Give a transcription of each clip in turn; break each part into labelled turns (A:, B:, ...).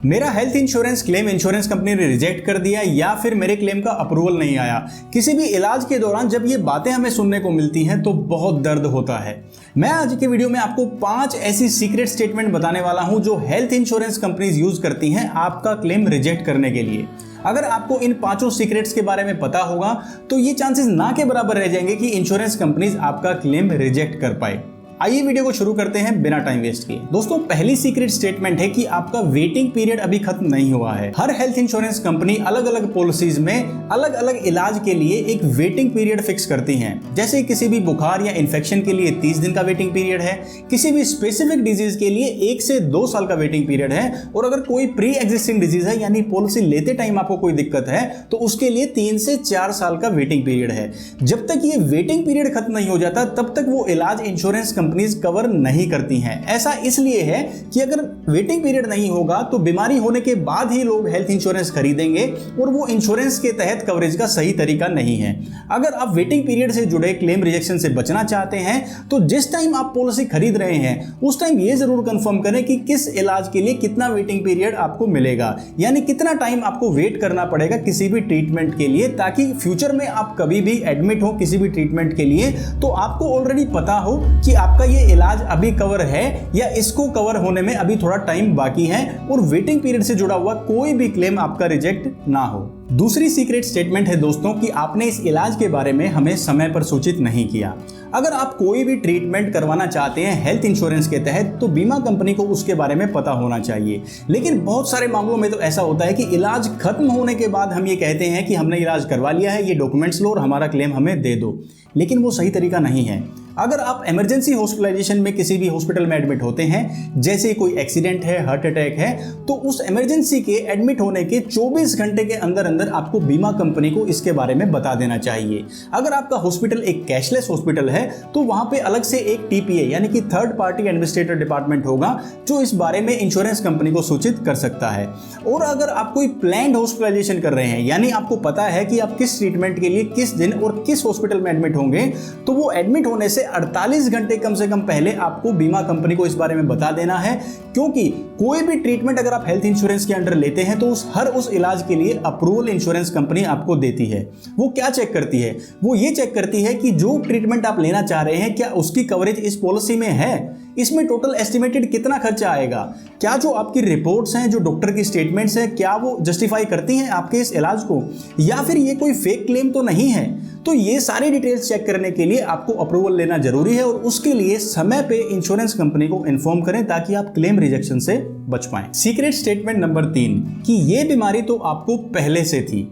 A: मेरा health insurance claim insurance company ने reject कर दिया या फिर मेरे क्लेम का अप्रूवल नहीं आया। किसी भी इलाज के दौरान जब ये बातें हमें सुनने को मिलती हैं तो बहुत दर्द होता है। मैं आज के वीडियो में आपको 5 ऐसी सीक्रेट स्टेटमेंट बताने वाला हूं जो हेल्थ इंश्योरेंस कंपनीज यूज करती हैं आपका क्लेम रिजेक्ट करने के लिए। अगर आपको इन 5 सीक्रेट्स के बारे में पता होगा तो ये चांसेस ना के बराबर रह जाएंगे कि इंश्योरेंस कंपनीज आपका क्लेम रिजेक्ट कर पाए। आइए वीडियो को शुरू करते हैं बिना टाइम वेस्ट किए। दोस्तों, पहली सीक्रेट स्टेटमेंट है कि आपका वेटिंग पीरियड अभी खत्म नहीं हुआ है। हर हेल्थ इंश्योरेंस कंपनी अलग अलग पॉलिसीज में अलग अलग इलाज के लिए एक वेटिंग पीरियड फिक्स करती हैं। जैसे किसी भी बुखार या इन्फेक्शन के लिए 30 दिन का वेटिंग पीरियड है, किसी भी स्पेसिफिक डिजीज के लिए 1 से 2 साल का वेटिंग पीरियड है, और अगर कोई प्री एग्जिस्टिंग डिजीज है यानी पॉलिसी लेते टाइम आपको कोई दिक्कत है तो उसके लिए 3 से 4 साल का वेटिंग पीरियड है। जब तक ये वेटिंग पीरियड खत्म नहीं हो जाता तब तक वो इलाज इंश्योरेंस कंपनीज कवर नहीं करती हैं। ऐसा इसलिए है कि अगर वेटिंग पीरियड नहीं होगा तो बीमारी होने के बाद ही लोग हेल्थ इंश्योरेंस खरीदेंगे और वो इंश्योरेंस के तहत कवरेज का सही तरीका नहीं है। अगर आप वेटिंग पीरियड से जुड़े क्लेम रिजेक्शन से बचना चाहते हैं तो जिस टाइम आप पॉलिसी खरीद रहे हैं उस टाइम ये जरूर कंफर्म करें कि किस इलाज के लिए कितना वेटिंग पीरियड आपको मिलेगा, यानी कितना टाइम आपको वेट करना पड़ेगा किसी भी ट्रीटमेंट के लिए, ताकि फ्यूचर में आप कभी भी एडमिट हो किसी भी ट्रीटमेंट के लिए तो आपको ऑलरेडी पता हो कि आपका ये इलाज अभी कवर है या इसको कवर होने में अभी थोड़ा टाइम बाकी है और वेटिंग पीरियड से जुड़ा हुआ कोई भी क्लेम आपका रिजेक्ट ना हो। दूसरी सीक्रेट स्टेटमेंट है दोस्तों कि आपने इस इलाज के बारे में हमें समय पर सूचित नहीं किया। अगर आप कोई भी ट्रीटमेंट करवाना चाहते हैं हेल्थ इंश्योरेंस के तहत तो बीमा कंपनी को उसके बारे में पता होना चाहिए। लेकिन बहुत सारे मामलों में तो ऐसा होता है कि इलाज खत्म होने के बाद हम ये कहते हैं कि हमने इलाज करवा लिया है, ये डॉक्यूमेंट्स लो और हमारा क्लेम हमें दे दो, लेकिन वो सही तरीका नहीं है। अगर आप इमरजेंसी हॉस्पिटलाइजेशन में किसी भी हॉस्पिटल में एडमिट होते हैं, जैसे कोई एक्सीडेंट है, हार्ट अटैक है, तो उस इमरजेंसी के एडमिट होने के 24 घंटे के अंदर अंदर आपको बीमा कंपनी को इसके बारे में बता देना चाहिए। अगर आपका हॉस्पिटल एक कैशलेस हॉस्पिटल है तो वहां पे अलग से एक टीपीए यानी कि थर्ड पार्टी एडमिनिस्ट्रेटर डिपार्टमेंट होगा जो इस बारे में इंश्योरेंस कंपनी को सूचित कर सकता है। और अगर आप कोई प्लान्ड हॉस्पिटलाइजेशन कर रहे हैं यानी आपको पता है कि आप किस ट्रीटमेंट के लिए किस दिन और किस हॉस्पिटल में एडमिट होंगे, तो वो एडमिट होने से 48 घंटे कम से कम पहले आपको बीमा कंपनी को इस बारे में बता देना है, क्योंकि कोई भी ट्रीटमेंट अगर आप हेल्थ इंश्योरेंस के अंडर लेते हैं तो उस इलाज के लिए अप्रूवल इंश्योरेंस कंपनी आपको देती है। वो क्या चेक करती है? वो ये चेक करती है कि जो ट्रीटमेंट आप लेना चाह रहे हैं क्या उसकी कवरेज इस पॉलिसी में है, इसमें टोटल एस्टिमेटेड कितना खर्चा आएगा, क्या जो आपकी रिपोर्ट्स हैं, जो डॉक्टर की स्टेटमेंट्स हैं, क्या वो जस्टिफाई करती हैं आपके इस इलाज को, या फिर ये कोई फेक क्लेम तो नहीं है। तो ये सारी डिटेल्स चेक करने के लिए आपको अप्रूवल लेना जरूरी है और उसके लिए समय पे इंश्योरेंस कंपनी को इन्फॉर्म करें ताकि आप क्लेम रिजेक्शन से बच पाएं। सीक्रेट स्टेटमेंट नंबर 3 कि ये बीमारी तो आपको पहले से थी।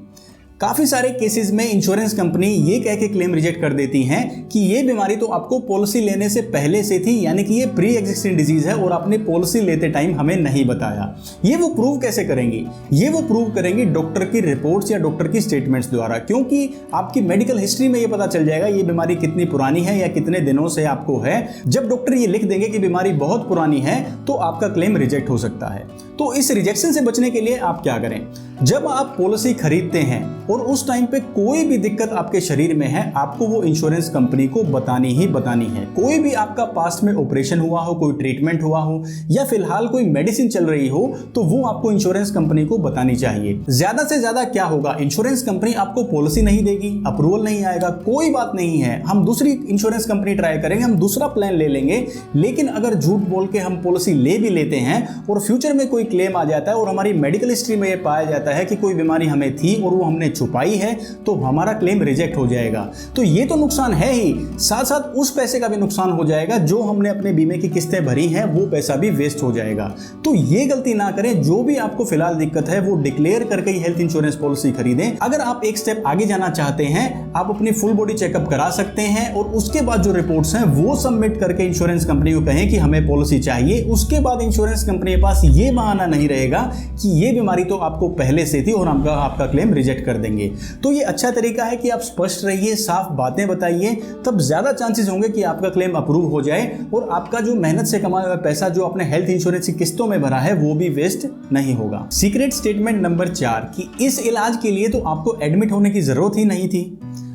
A: काफी सारे केसेस में इंश्योरेंस कंपनी ये कह के क्लेम रिजेक्ट कर देती हैं कि ये बीमारी तो आपको पॉलिसी लेने से पहले से थी, यानी कि ये प्री एग्जिस्टिंग डिजीज है और आपने पॉलिसी लेते टाइम हमें नहीं बताया। ये वो प्रूव कैसे करेंगी? ये वो प्रूव करेंगी डॉक्टर की रिपोर्ट्स या डॉक्टर की स्टेटमेंट्स द्वारा, क्योंकि आपकी मेडिकल हिस्ट्री में ये पता चल जाएगा ये बीमारी कितनी पुरानी है या कितने दिनों से आपको है। जब डॉक्टर ये लिख देंगे कि बीमारी बहुत पुरानी है तो आपका क्लेम रिजेक्ट हो सकता है। तो इस रिजेक्शन से बचने के लिए आप क्या करें? जब आप पॉलिसी खरीदते हैं और उस टाइम पे कोई भी दिक्कत आपके शरीर में है, आपको वो इंश्योरेंस कंपनी को बतानी ही बतानी है। कोई भी आपका पास्ट में ऑपरेशन हुआ हो, कोई ट्रीटमेंट हुआ हो या फिलहाल कोई मेडिसिन चल रही हो तो वो आपको इंश्योरेंस कंपनी को बतानी चाहिए। ज्यादा से ज्यादा क्या होगा, इंश्योरेंस कंपनी आपको पॉलिसी नहीं देगी, अप्रूवल नहीं आएगा, कोई बात नहीं है, हम दूसरी इंश्योरेंस कंपनी ट्राई करेंगे, हम दूसरा प्लान ले लेंगे। लेकिन अगर झूठ बोल के हम पॉलिसी ले भी लेते हैं और फ्यूचर में कोई क्लेम आ जाता है और हमारी मेडिकल हिस्ट्री में ये पाया जाता है कि कोई बीमारी हमें थी और वो हमने छुपाई है, तो हमारा क्लेम रिजेक्ट हो जाएगा। तो ये तो नुकसान है ही, साथ साथ उस पैसे का भी नुकसान हो जाएगा जो हमने अपने बीमे की किस्तें भरी हैं, वो पैसा भी वेस्ट हो जाएगा। तो ये गलती ना करें। जो भी आपको फिलहाल दिक्कत है वो डिक्लेयर करके ही हेल्थ इंश्योरेंस पॉलिसी खरीदें। अगर आप एक स्टेप आगे जाना चाहते हैं, आप अपनी फुल बॉडी चेकअप करा सकते हैं और उसके बाद जो रिपोर्ट्स हैं वो सबमिट करके इंश्योरेंस कंपनी को कहें कि हमें पॉलिसी चाहिए। उसके बाद इंश्योरेंस कंपनी के पास ये बहाना नहीं रहेगा कि ये बीमारी तो आपको पहले से थी और आपका क्लेम रिजेक्ट कर देंगे। तो ये अच्छा तरीका है कि आप स्पष्ट रहिए, साफ बातें बताइए, तब ज्यादा चांसेस होंगे कि आपका क्लेम अप्रूव हो जाए और आपका जो मेहनत से कमाया हुआ पैसा जो आपने हेल्थ इंश्योरेंस की किस्तों में भरा है वो भी वेस्ट नहीं होगा। सीक्रेट स्टेटमेंट नंबर 4 कि इस इलाज के लिए तो आपको एडमिट होने की जरूरत ही नहीं थी।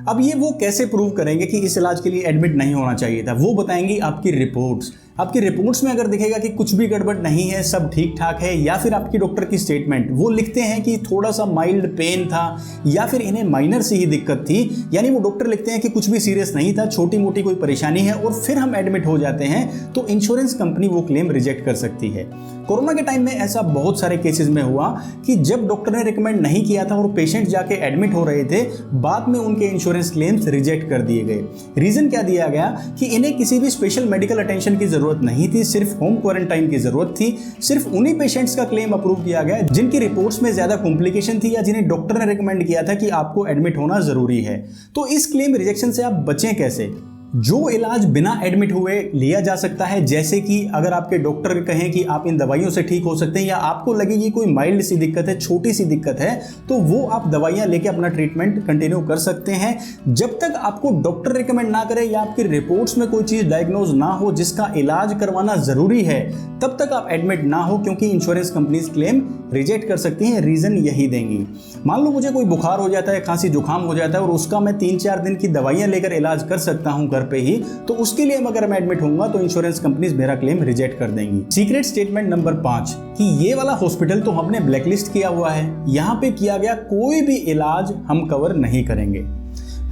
A: अब ये वो कैसे प्रूव करेंगे कि इस इलाज के लिए एडमिट नहीं होना चाहिए था? वो बताएंगी आपकी रिपोर्ट्स। आपकी रिपोर्ट्स में अगर दिखेगा कि कुछ भी गड़बड़ नहीं है, सब ठीक ठाक है, या फिर आपकी डॉक्टर की स्टेटमेंट वो लिखते हैं कि थोड़ा सा माइल्ड पेन था या फिर इन्हें माइनर सी ही दिक्कत थी, यानी वो डॉक्टर लिखते हैं कि कुछ भी सीरियस नहीं था, छोटी मोटी कोई परेशानी है, और फिर हम एडमिट हो जाते हैं, तो इंश्योरेंस कंपनी वो क्लेम रिजेक्ट कर सकती है। कोरोना के टाइम में ऐसा बहुत सारे केसेस में हुआ कि जब डॉक्टर ने रिकमेंड नहीं किया था और पेशेंट जाके एडमिट हो रहे थे, बाद में उनके इंश्योरेंस क्लेम्स रिजेक्ट कर दिए गए। रीजन क्या दिया गया कि इन्हें किसी भी स्पेशल मेडिकल अटेंशन की जरूरत नहीं थी, सिर्फ होम क्वारंटाइन की जरूरत थी। सिर्फ उन्हीं पेशेंट्स का क्लेम अप्रूव किया गया जिनकी रिपोर्ट्स में ज्यादा कॉम्प्लिकेशन थी या जिन्हें डॉक्टर ने रिकमेंड किया था कि आपको एडमिट होना जरूरी है। तो इस क्लेम रिजेक्शन से आप बचें कैसे? जो इलाज बिना एडमिट हुए लिया जा सकता है, जैसे कि अगर आपके डॉक्टर कहें कि आप इन दवाइयों से ठीक हो सकते हैं, या आपको लगे कि कोई माइल्ड सी दिक्कत है, छोटी सी दिक्कत है, तो वो आप दवाइयां लेके अपना ट्रीटमेंट कंटिन्यू कर सकते हैं। जब तक आपको डॉक्टर रिकमेंड ना करे या आपकी रिपोर्ट्स में कोई चीज डायग्नोज ना हो जिसका इलाज करवाना जरूरी है, तब तक आप एडमिट ना हो, क्योंकि इंश्योरेंस कंपनीज क्लेम रिजेक्ट कर सकती हैं। रीजन यही देंगी। मान लो मुझे कोई बुखार हो जाता है, खांसी जुकाम हो जाता है, और उसका मैं 3-4 दिन की दवाइयां लेकर इलाज कर सकता हूं घर पे ही, तो उसके लिए अगर मैं एडमिट होऊंगा तो इंश्योरेंस कंपनीज मेरा क्लेम रिजेक्ट कर देंगी। सीक्रेट स्टेटमेंट नंबर 5 कि ये वाला हॉस्पिटल तो हमने ब्लैकलिस्ट किया हुआ है, यहां पे किया गया कोई भी इलाज हम कवर नहीं करेंगे।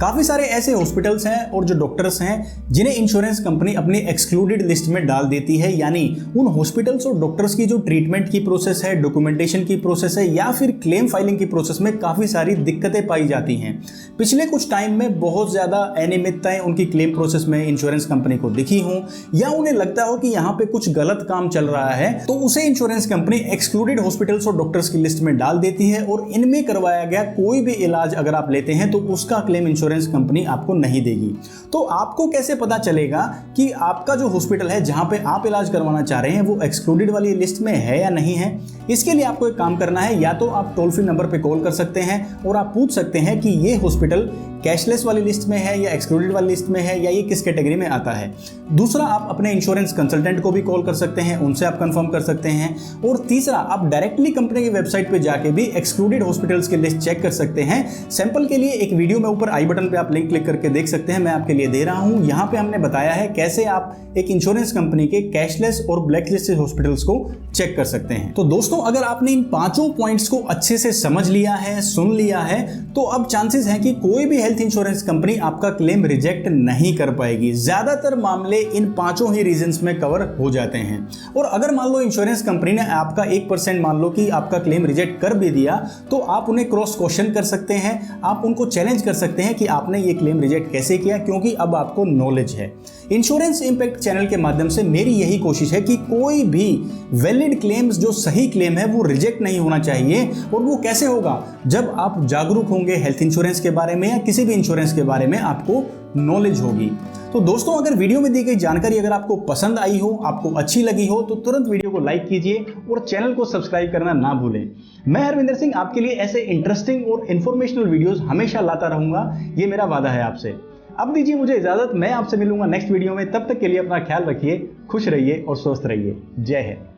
A: काफी सारे ऐसे हॉस्पिटल्स हैं और जो डॉक्टर्स हैं जिन्हें इंश्योरेंस कंपनी अपनी एक्सक्लूडेड लिस्ट में डाल देती है, यानी उन हॉस्पिटल्स और डॉक्टर्स की जो ट्रीटमेंट की प्रोसेस है, डॉक्यूमेंटेशन की प्रोसेस है, या फिर क्लेम फाइलिंग की प्रोसेस में काफी सारी दिक्कतें पाई जाती हैं। पिछले कुछ टाइम में बहुत ज्यादा अनियमितताएं उनकी क्लेम प्रोसेस में इंश्योरेंस कंपनी को दिखी हों, या उन्हें लगता हो कि यहाँ पे कुछ गलत काम चल रहा है, तो उसे इंश्योरेंस कंपनी एक्सक्लूडेड हॉस्पिटल्स और डॉक्टर्स की लिस्ट में डाल देती है, और इनमें करवाया गया कोई भी इलाज अगर आप लेते हैं तो उसका क्लेम इंश्योरेंस कंपनी आपको नहीं देगी। तो आपको कैसे पता चलेगा कि आपका जो हॉस्पिटल है जहां पे आप इलाज करवाना चाह रहे हैं वो एक्सक्लूडेड वाली लिस्ट में है या नहीं है? इसके लिए आपको एक काम करना है, या तो आप टोल फ्री नंबर पे कॉल कर सकते हैं और आप पूछ सकते हैं कि ये हॉस्पिटल कैशलेस वाली लिस्ट में है या एक्सक्लूडेड वाली लिस्ट में है, या ये किस कैटेगरी में आता है। दूसरा, आप अपने इंश्योरेंस कंसल्टेंट को भी कॉल कर सकते हैं, उनसे आप कंफर्म कर सकते हैं। और तीसरा, आप डायरेक्टली कंपनी की वेबसाइट पे जाके भी एक्सक्लूडेड हॉस्पिटल्स की लिस्ट चेक कर सकते हैं। सैंपल के लिए एक वीडियो में ऊपर आई बटन पे आप लिंक क्लिक करके देख सकते हैं, मैं आपके लिए दे रहा हूं। यहां पे हमने बताया है कैसे आप एक इंश्योरेंस कंपनी के कैशलेस और ब्लैकलिस्टेड हॉस्पिटल्स को चेक कर सकते हैं। तो दोस्तों, अगर आपने इन 5 पॉइंट्स को अच्छे से समझ लिया है, सुन लिया है, तो अब चांसेस हैं कि कोई भी हेल्थ इंश्योरेंस कंपनी आपका क्लेम रिजेक्ट नहीं कर पाएगी। ज्यादातर मामले इन 5 ही रीजंस में कवर हो जाते हैं। और अगर मान लो इंश्योरेंस कंपनी ने आपका 1% मान लो कि आपका क्लेम रिजेक्ट कर भी दिया, तो आप उन्हें क्रॉस क्वेश्चन कर सकते हैं, आप उनको चैलेंज कर सकते हैं कि आपने ये क्लेम रिजेक्ट कैसे किया, क्योंकि अब आपको नॉलेज है। इंश्योरेंस इंपैक्ट चैनल के माध्यम से मेरी यही कोशिश है कि कोई भी वैलिड क्लेम्स, जो सही क्लेम है, वो रिजेक्ट नहीं होना चाहिए। और वो कैसे होगा? जब आप जागरूक होंगे हेल्थ इंश्योरेंस के बारे में या किसी भी इंश्योरेंस के बारे में आपको नॉलेज होगी। तो दोस्तों, अगर वीडियो में दी गई जानकारी अगर आपको पसंद आई हो, आपको अच्छी लगी हो, तो तुरंत वीडियो को लाइक कीजिए और चैनल को सब्सक्राइब करना ना भूलें। मैं हरविंदर सिंह आपके लिए ऐसे इंटरेस्टिंग और इन्फॉर्मेशनल वीडियोस हमेशा लाता रहूंगा, ये मेरा वादा है आपसे। अब दीजिए मुझे इजाजत, मैं आपसे मिलूंगा नेक्स्ट वीडियो में। तब तक के लिए अपना ख्याल रखिए, खुश रहिए और स्वस्थ रहिए। जय हिंद।